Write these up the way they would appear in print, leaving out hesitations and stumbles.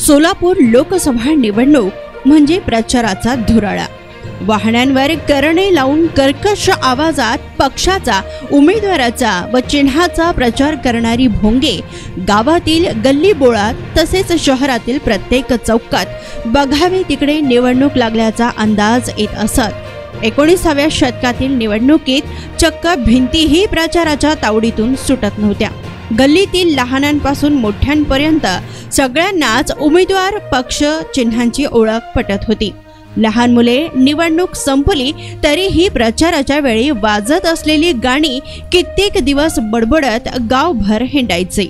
सोलापूर लोकसभा निवडणूक म्हणजे प्रचाराचा धुराळा। वाहनांवर करणे लावून कर्कश आवाजात पक्षाचा, उमेदवाराचा व चिन्हाचा प्रचार करणारी भोंगे गावातील गल्ली बोळात तसेच शहरातील प्रत्येक चौकात बघावे तिकडे निवडणूक लागल्याचा अंदाज येत असत। 19व्या शतकातील निवडणुकीत चक्क भिंतीही प्रचाराच्या तावडीतून सुटत नव्हत्या। गल्लीतील लहानांपासून मोठ्यांपर्यंत सगळ्यांनाच उमेदवार, पक्ष, चिन्हांची ओळख पटत होती। लहान मुले निवडणूक संपली तरीही प्रचाराच्या वेळी वाजत असलेली गाणी कित्येक दिवस बडबडत गावभर हिंडायचे।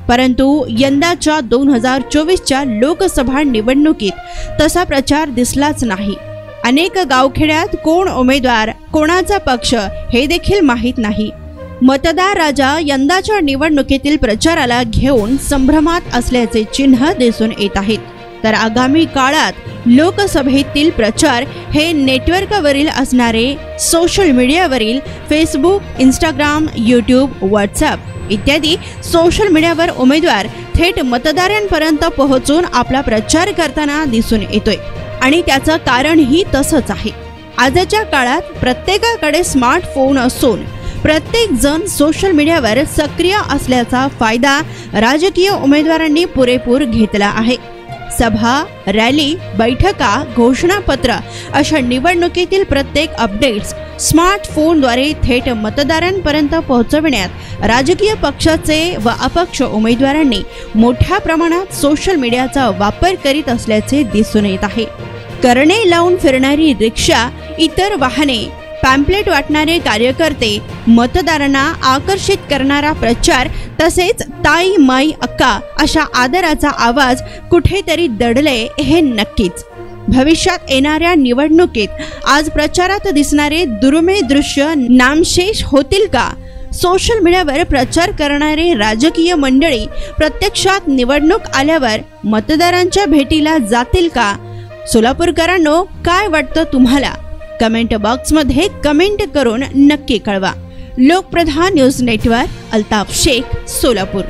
परंतु यंदाच्या 2024च्या लोकसभा निवडणुकीत तसा प्रचार दिसलाच नाही। अनेक गावखेड्यात कोण उमेदवार, कोणाचा पक्ष हे देखील माहीत नाही। मतदार राजा यंदाच्या निवडणुकीतील प्रचाराला घेऊन संभ्रमात असल्याचे चिन्ह दिसून येत आहेत। तर आगामी काळात लोकसभेतील प्रचार हे नेटवर्कवरील असणारे, सोशल मीडियावरील फेसबुक, इंस्टाग्राम, यूट्यूब, व्हॉट्सअप इत्यादी सोशल मीडियावर उमेदवार थेट मतदारांपर्यंत पोहोचून आपला प्रचार करताना दिसून येतोय आणि त्याचं कारणही तसंच आहे। आजच्या काळात प्रत्येकाकडे स्मार्टफोन असून प्रत्येक जण सोशल मीडियावर सक्रिय असल्याचा फायदा राजकीय उमेदवारांनी पुरेपूर घेतला आहे। सभा, रॅली, बैठका, घोषणापत्र अशा निवडणुकीतील प्रत्येक अपडेट्स स्मार्टफोनद्वारे थेट मतदारांपर्यंत पोहोचविण्यात राजकीय पक्षाचे व अपक्ष उमेदवारांनी मोठ्या प्रमाणात सोशल मीडियाचा वापर करीत असल्याचे दिसून येत आहे। करणे लावून फिरणारी रिक्षा, इतर वाहने, पॅम्पलेट वाटणारे कार्यकर्ते, मतदारांना आकर्षित करणारा प्रचार तसेच ताई, माई, अक्का अशा आदराचा आवाज कुठेतरी दडले हे नक्कीच। भविष्यात येणाऱ्या निवडणुकीत आज प्रचारात दिसणारे दुर्मिळ दृश्य नामशेष होतील का? सोशल मीडियावर प्रचार करणारे राजकीय मंडळी प्रत्यक्षात निवडणूक आल्यावर मतदारांच्या भेटीला जातील का? सोलापूरकरांनो, काय वाटतं तुम्हाला? कमेंट बॉक्समध्ये कमेंट करून नक्की कळवा। Lokpradhan news network, Altaf Shaikh, Solapur.